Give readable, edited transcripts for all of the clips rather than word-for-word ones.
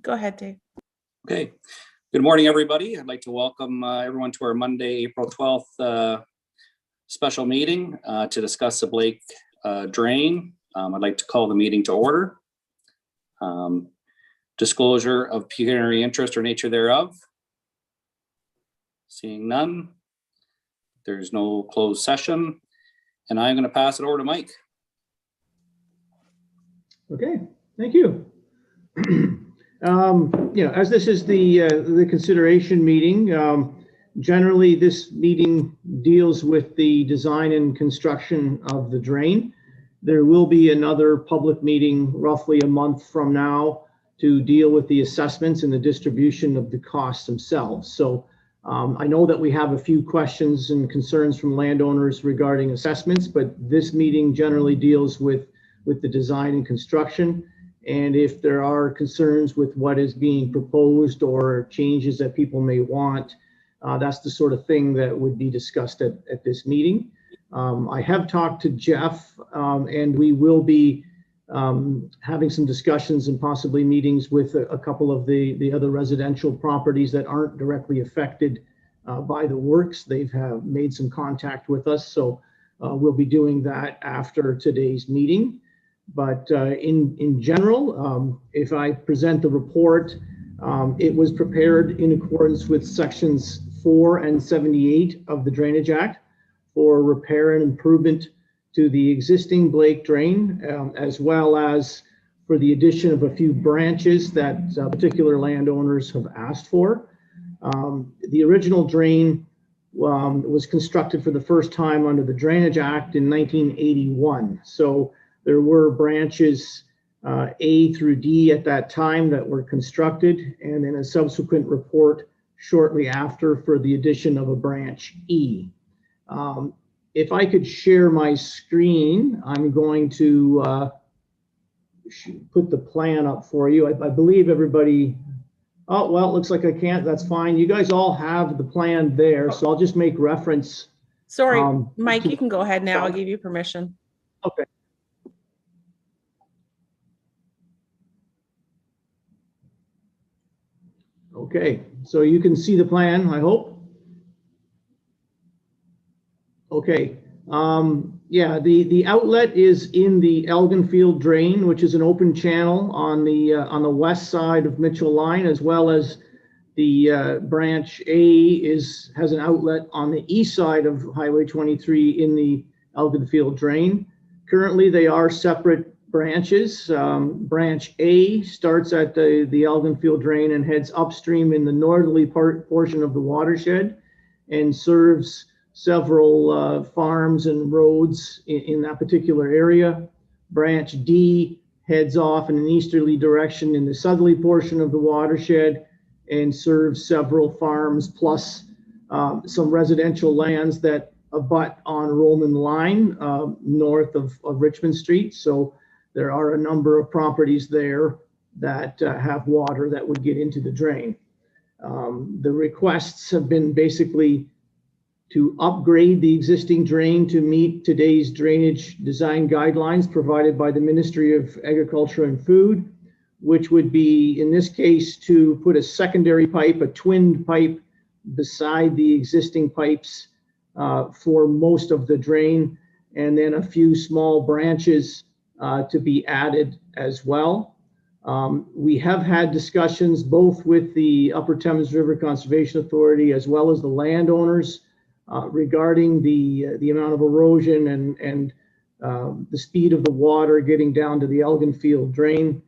Go ahead, Dave. Okay. Good morning, everybody. I'd like to welcome everyone to our Monday, April 12th special meeting to discuss the Blake drain. I'd like to call the meeting to order. Disclosure of pecuniary interest or nature thereof. Seeing none. There's no closed session. And I'm going to pass it over to Mike. Okay, thank you. As this is the consideration meeting, generally this meeting deals with the design and construction of the drain. There will be another public meeting roughly a month from now to deal with the assessments and the distribution of the costs themselves. So I know that we have a few questions and concerns from landowners regarding assessments, but this meeting generally deals with the design and construction. And if there are concerns with what is being proposed or changes that people may want, that's the sort of thing that would be discussed at this meeting. I have talked to Jeff, and we will be having some discussions and possibly meetings with a couple of the other residential properties that aren't directly affected by the works. They've made some contact with us, so we'll be doing that after today's meeting. But in general, if I present the report, it was prepared in accordance with sections 4 and 78 of the Drainage Act for repair and improvement to the existing Blake drain, as well as for the addition of a few branches that particular landowners have asked for. The original drain was constructed for the first time under the Drainage Act in 1981. So there were branches A through D at that time that were constructed, and then a subsequent report shortly after for the addition of a branch E. If I could share my screen, I'm going to put the plan up for you. I believe everybody, oh, well, it looks like I can't, that's fine. You guys all have the plan there, so I'll just make reference. Sorry, Mike, you can go ahead now. I'll give you permission. Okay. Okay, so you can see the plan, I hope. Okay, yeah, the outlet is in the Elginfield drain, which is an open channel on the west side of Mitchell Line, as well as the branch A has an outlet on the east side of Highway 23 in the Elginfield drain. Currently, they are separate branches. Branch A starts at the Elginfield drain and heads upstream in the northerly portion of the watershed and serves several farms and roads in that particular area. Branch D heads off in an easterly direction in the southerly portion of the watershed and serves several farms plus some residential lands that abut on Roman Line north of Richmond Street. So there are a number of properties there that have water that would get into the drain. The requests have been basically to upgrade the existing drain to meet today's drainage design guidelines provided by the Ministry of Agriculture and Food, which would be, in this case, to put a secondary pipe, a twinned pipe, beside the existing pipes for most of the drain, and then a few small branches to be added as well. We have had discussions both with the Upper Thames River Conservation Authority as well as the landowners regarding the amount of erosion and the speed of the water getting down to the Elginfield drain.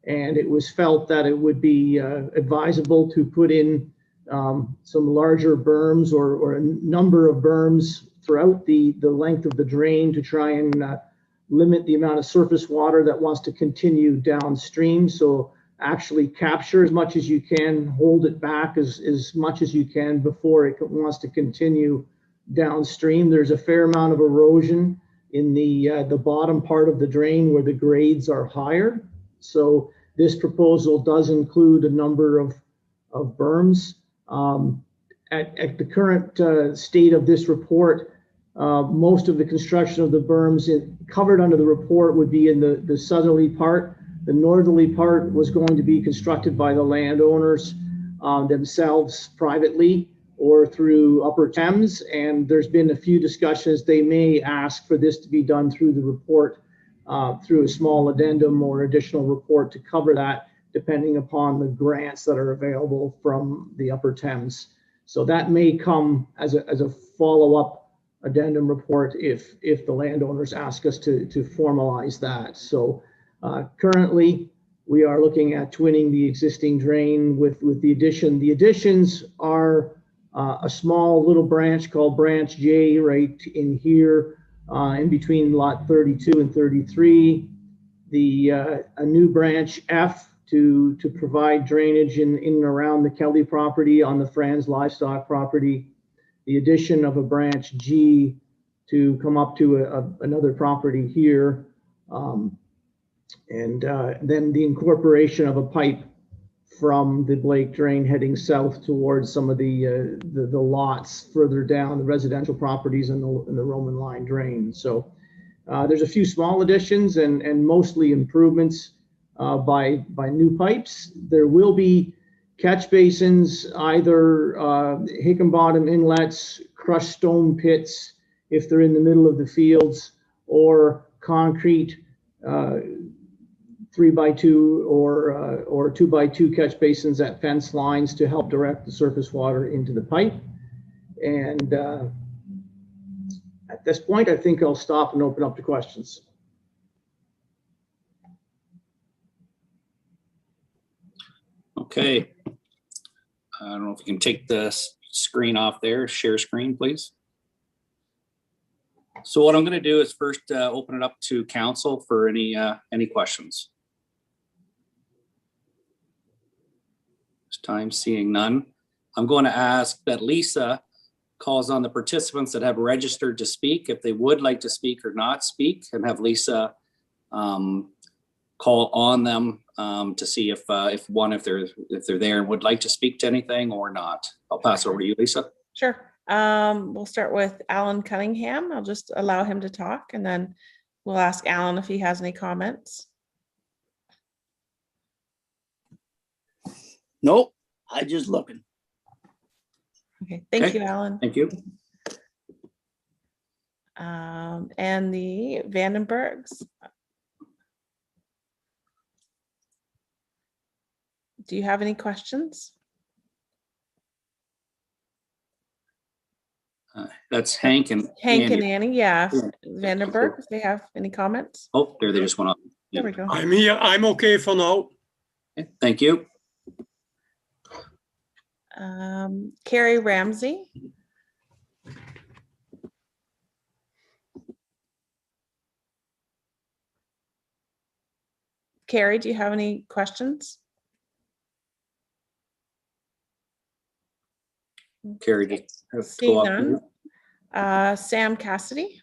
And it was felt that it would be advisable to put in some larger berms or a number of berms throughout the length of the drain to try and limit the amount of surface water that wants to continue downstream. So actually capture as much as you can, hold it back as much as you can before it wants to continue downstream. There's a fair amount of erosion in the bottom part of the drain where the grades are higher. So this proposal does include a number of berms. At the current state of this report, most of the construction of the berms covered under the report would be in the southerly part The northerly part was going to be constructed by the landowners themselves privately or through Upper Thames. And there's been a few discussions. They may ask for this to be done through the report, through a small addendum or additional report to cover that, depending upon the grants that are available from the Upper Thames. So that may come as a follow-up addendum report if the landowners ask us to formalize that. So currently, we are looking at twinning the existing drain with the addition. The additions are a small little branch called Branch J right in here, in between lot 32 and 33. A new branch F to provide drainage in and around the Kelly property on the Franz livestock property. The addition of a branch G to come up to another property here. And then the incorporation of a pipe from the Blake drain heading south towards some of the lots further down, the residential properties and the Roman line drain. So there's a few small additions and mostly improvements by new pipes. There will be catch basins, either Hickenbottom inlets, crushed stone pits if they're in the middle of the fields, or concrete 3x2 or 2x2 catch basins at fence lines to help direct the surface water into the pipe. And at this point, I think I'll stop and open up to questions. Okay. I don't know if you can take the screen off there, share screen, please. So what I'm going to do is first open it up to council for any questions. This time seeing none. I'm going to ask that Lisa calls on the participants that have registered to speak, if they would like to speak or not speak, and have Lisa call on them to see if they're there and would like to speak to anything or not. I'll pass it over to you, Lisa. Sure. We'll start with Alan Cunningham. I'll just allow him to talk, and then we'll ask Alan if he has any comments. Nope, I just looking. Okay, thank Okay. you, Alan. Thank you. And the Vandenbergs. Do you have any questions? That's Hank and Hank Andy. and Annie, yeah. Yeah. Vandenberg, if they have any comments? Oh, there they just went on. There we go. I'm here. I'm okay for now. Okay, thank you. Carrie Ramsey. Carrie, do you have any questions? Carrie, just have to Seeing go none. up. Sam Cassidy.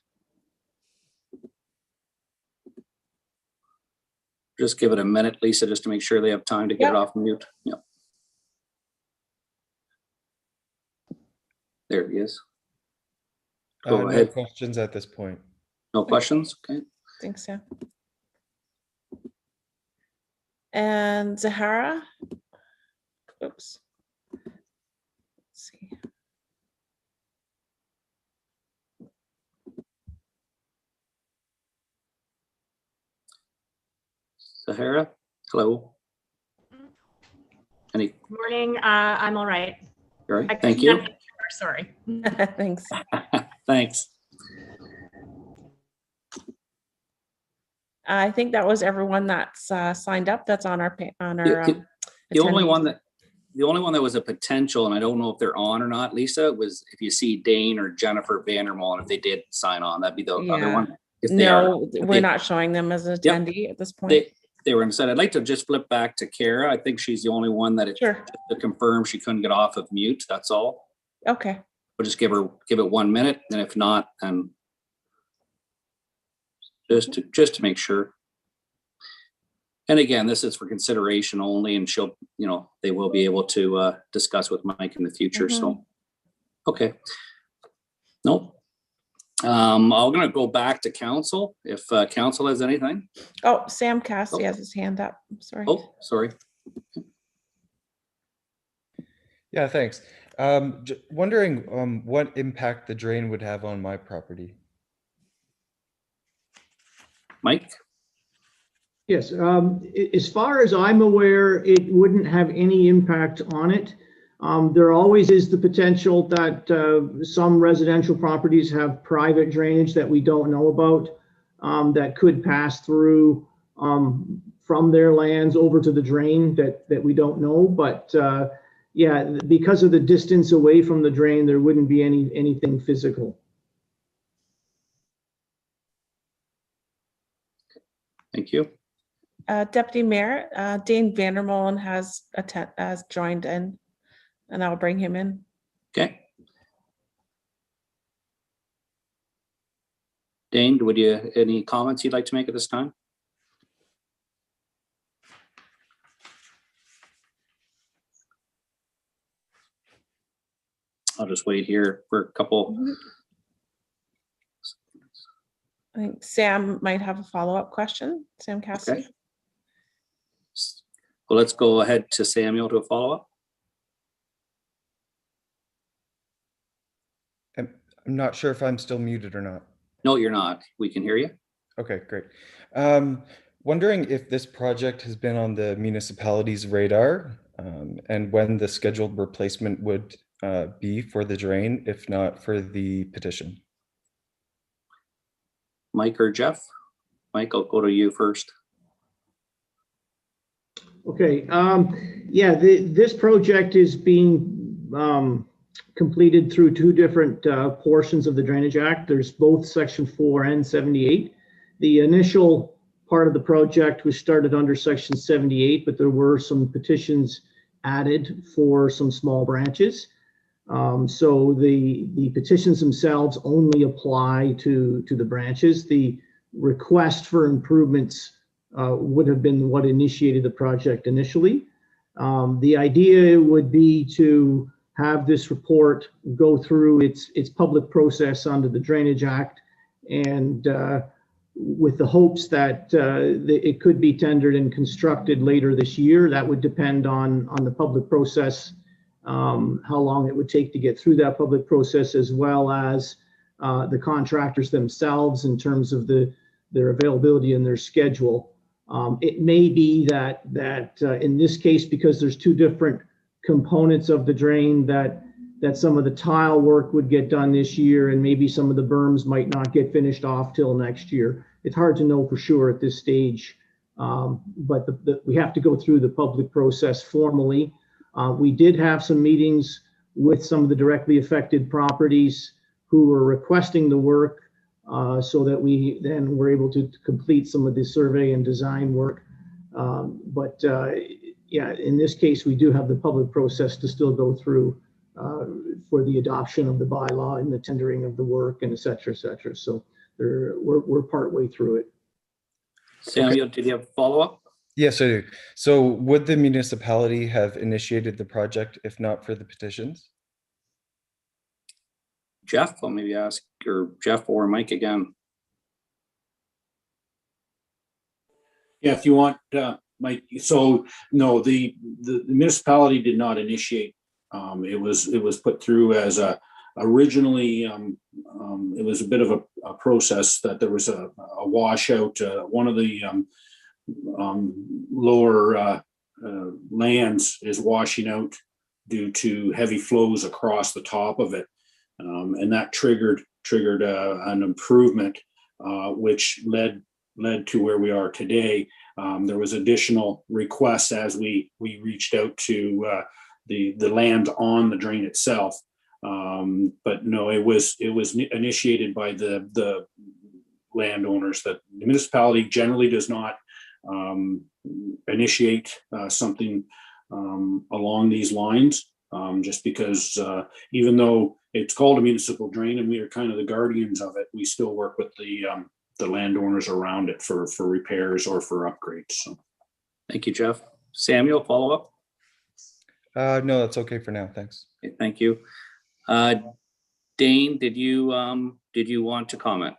Just give it a minute, Lisa, just to make sure they have time to get it Yep. off mute. Yep. There he is. Go No ahead. questions at this point. No questions? Okay. Thanks, Sam. And Zahara. Oops. Let's see. Sahara, hello. Any, Morning, I'm all right. all right, I thank could you. not hear, Sorry. Thanks. Thanks. I think that was everyone that's signed up. That's on our The only attendees. one that was a potential, and I don't know if they're on or not, Lisa, was if you see Dane or Jennifer Vandermolen, if they did sign on, that'd be the other Yeah. one. If they are, No, if we're they- not showing them as an Yep. attendee at this point. They were inside. I'd like to just flip back to Kara. I think she's the only one that Sure. to confirm she couldn't get off of mute. That's all. Okay. We'll just give it 1 minute, and if not, then just to make sure. And again, this is for consideration only, and they will be able to discuss with Mike in the future. So, okay. Nope. I'm gonna go back to council if council has anything. Oh, Sam Cassie Oh. has his hand up. Sorry. Oh, sorry. Yeah, thanks. Wondering what impact the drain would have on my property. Mike? Yes, as far as I'm aware, it wouldn't have any impact on it. There always is the potential that some residential properties have private drainage that we don't know about, that could pass through from their lands over to the drain that we don't know. But yeah, because of the distance away from the drain, there wouldn't be anything physical. Thank you. Deputy Mayor, Dane Vandermolen has joined in, and I'll bring him in. Okay. Dane, would you, any comments you'd like to make at this time? I'll just wait here for a couple. I think Sam might have a follow-up question. Sam Cassie. Okay. Well, let's go ahead to Samuel to a follow-up. I'm not sure if I'm still muted or not. No, you're not. We can hear you. Okay, great. Wondering if this project has been on the municipality's radar, and when the scheduled replacement would be for the drain, if not for the petition. Mike or Jeff? Mike, I'll go to you first. Okay, yeah, this project is being completed through two different portions of the Drainage Act. There's both Section 4 and 78. The initial part of the project was started under Section 78, but there were some petitions added for some small branches. So the petitions themselves only apply to the branches. The request for improvements would have been what initiated the project initially. The idea would be to have this report go through its public process under the Drainage Act, and with the hopes that it could be tendered and constructed later this year. That would depend on the public process, how long it would take to get through that public process, as well as the contractors themselves in terms of their availability and their schedule. It may be that in this case, because there's two different components of the drain, that some of the tile work would get done this year, and maybe some of the berms might not get finished off till next year. It's hard to know for sure at this stage, but we have to go through the public process formally. We did have some meetings with some of the directly affected properties who were requesting the work, so that we then were able to complete some of the survey and design work. Yeah, in this case, we do have the public process to still go through for the adoption of the bylaw and the tendering of the work, and et cetera, et cetera. So we're partway through it. Samuel, did you have a follow-up? Yes, I do. So would the municipality have initiated the project if not for the petitions? Jeff, I'll maybe ask, or Jeff or Mike again. Yeah, if you want, Mike. So no, the municipality did not initiate. It was put through as originally. It was a bit of a process that there was a washout. One of the lower lands is washing out due to heavy flows across the top of it, and that triggered an improvement, which led to where we are today. There was additional requests as we reached out to the land on the drain itself, but no, it was initiated by the landowners. That the municipality generally does not initiate something along these lines, just because even though it's called a municipal drain and we are kind of the guardians of it, we still work with the landowners around it for repairs or for upgrades. So. Thank you, Jeff. Samuel, follow-up? No, that's okay for now. Thanks. Okay, thank you. Dane, did you want to comment?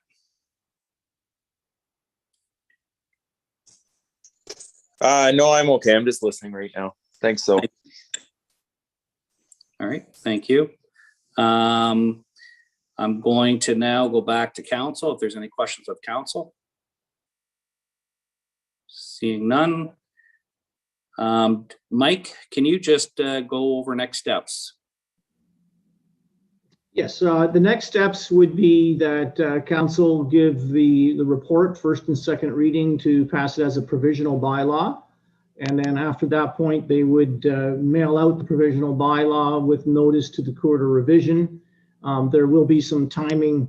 No, I'm okay. I'm just listening right now. Thanks, so. All right, thank you. I'm going to now go back to council if there's any questions of council. Seeing none. Mike, can you just go over next steps? Yes, the next steps would be that council give the report first and second reading to pass it as a provisional bylaw. And then after that point, they would mail out the provisional bylaw with notice to the Court of Revision. There will be some timing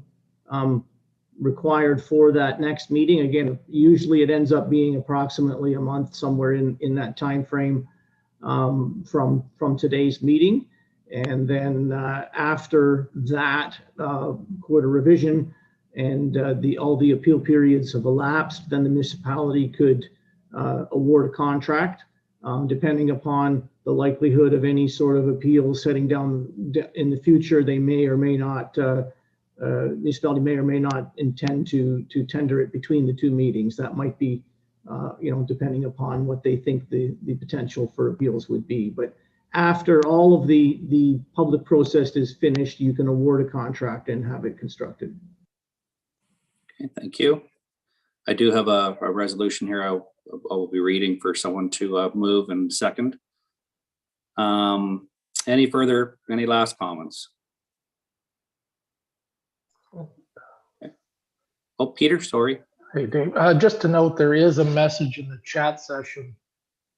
required for that next meeting. Again, usually it ends up being approximately a month, somewhere in that time frame from today's meeting. And then after that Court of Revision and all the appeal periods have elapsed, then the municipality could award a contract, depending upon the likelihood of any sort of appeals setting down in the future. They may or may not, municipality may or may not intend to tender it between the two meetings. That might be, depending upon what they think the potential for appeals would be. But after all of the public process is finished, you can award a contract and have it constructed. Okay, thank you. I do have a resolution here I will be reading for someone to move and second. Any last comments? Okay. Oh, Peter, sorry. Hey, Dave, just to note, there is a message in the chat session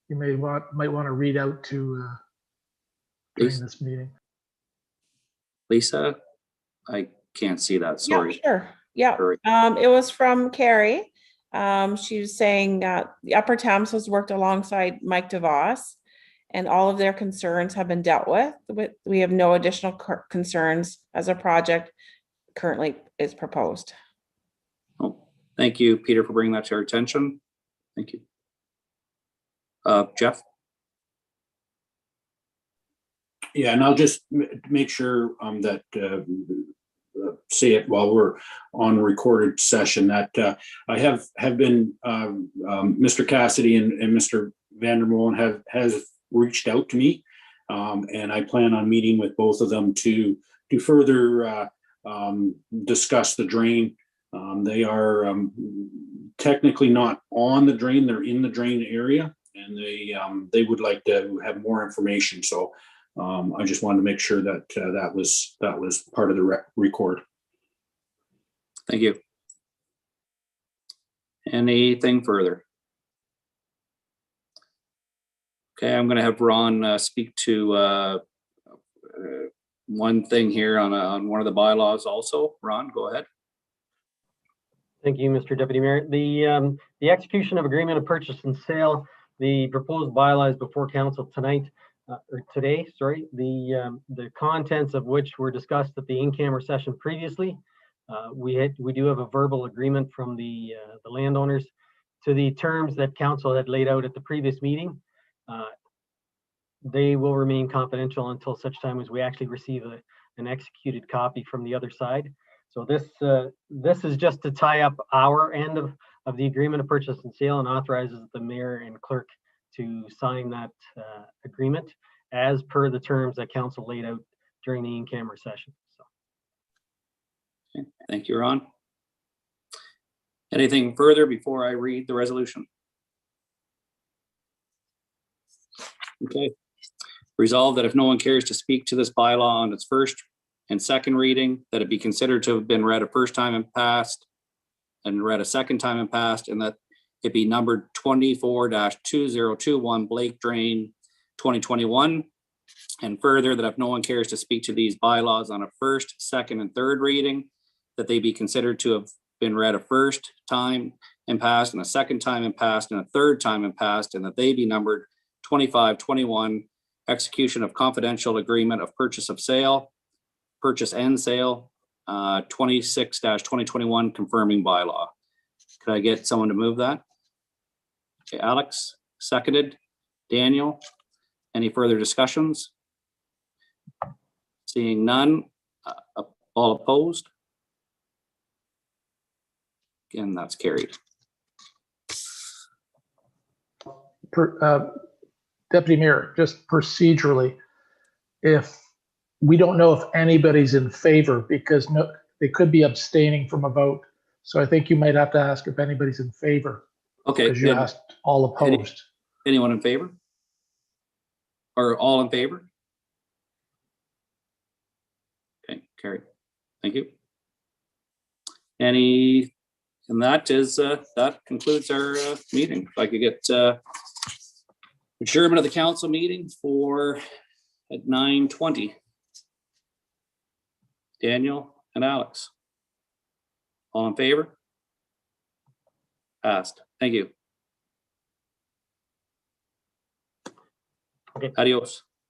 you might want to read out to during this meeting. Lisa, I can't see that, sorry. Yeah, sure. Yeah, Sorry. it was from Carrie. She was saying the Upper Thames has worked alongside Mike DeVos, and all of their concerns have been dealt with. We have no additional concerns as a project currently is proposed. Oh, thank you, Peter, for bringing that to our attention. Thank you. Jeff? Yeah, and I'll just make sure that say it while we're on recorded session that I have been Mr. Cassidy and Mr. Vandermolen has reached out to me, and I plan on meeting with both of them to further discuss the drain. They are technically not on the drain; they're in the drain area, and they would like to have more information. So I just wanted to make sure that that was part of the record. Thank you. Anything further? Okay, I'm going to have Ron speak to one thing here on one of the bylaws also. Ron, go ahead. Thank you, Mr. Deputy Mayor. The execution of agreement of purchase and sale, the proposed bylaws before council tonight, or today, sorry, the contents of which were discussed at the in-camera session previously. We do have a verbal agreement from the landowners to the terms that council had laid out at the previous meeting. They will remain confidential until such time as we actually receive an executed copy from the other side. So this is just to tie up our end of the agreement of purchase and sale, and authorizes the mayor and clerk to sign that agreement as per the terms that council laid out during the in-camera session. So. Okay, thank you, Ron. Anything further before I read the resolution? Okay. Resolved that if no one cares to speak to this bylaw on its first and second reading, that it be considered to have been read a first time and passed, and read a second time and passed, and that it be numbered 24-2021 Blake Drain 2021. And further, that if no one cares to speak to these bylaws on a first, second, and third reading, that they be considered to have been read a first time and passed, and a second time and passed, and a third time and passed, and that they be numbered 25-21 execution of confidential agreement of purchase and sale 26-2021 confirming bylaw. Could I get someone to move that? Okay, Alex, seconded. Daniel, any further discussions? Seeing none, All opposed? Again, that's carried. Deputy Mayor, just procedurally, if we don't know if anybody's in favor because they could be abstaining from a vote. So I think you might have to ask if anybody's in favor Okay, because you asked all opposed. anyone in favor? Or all in favor? Okay, carried. Thank you. And that concludes our meeting. If I could get adjournment of the council meeting at 9:20. Daniel and Alex. All in favor? Passed. Thank you. Okay. Adios.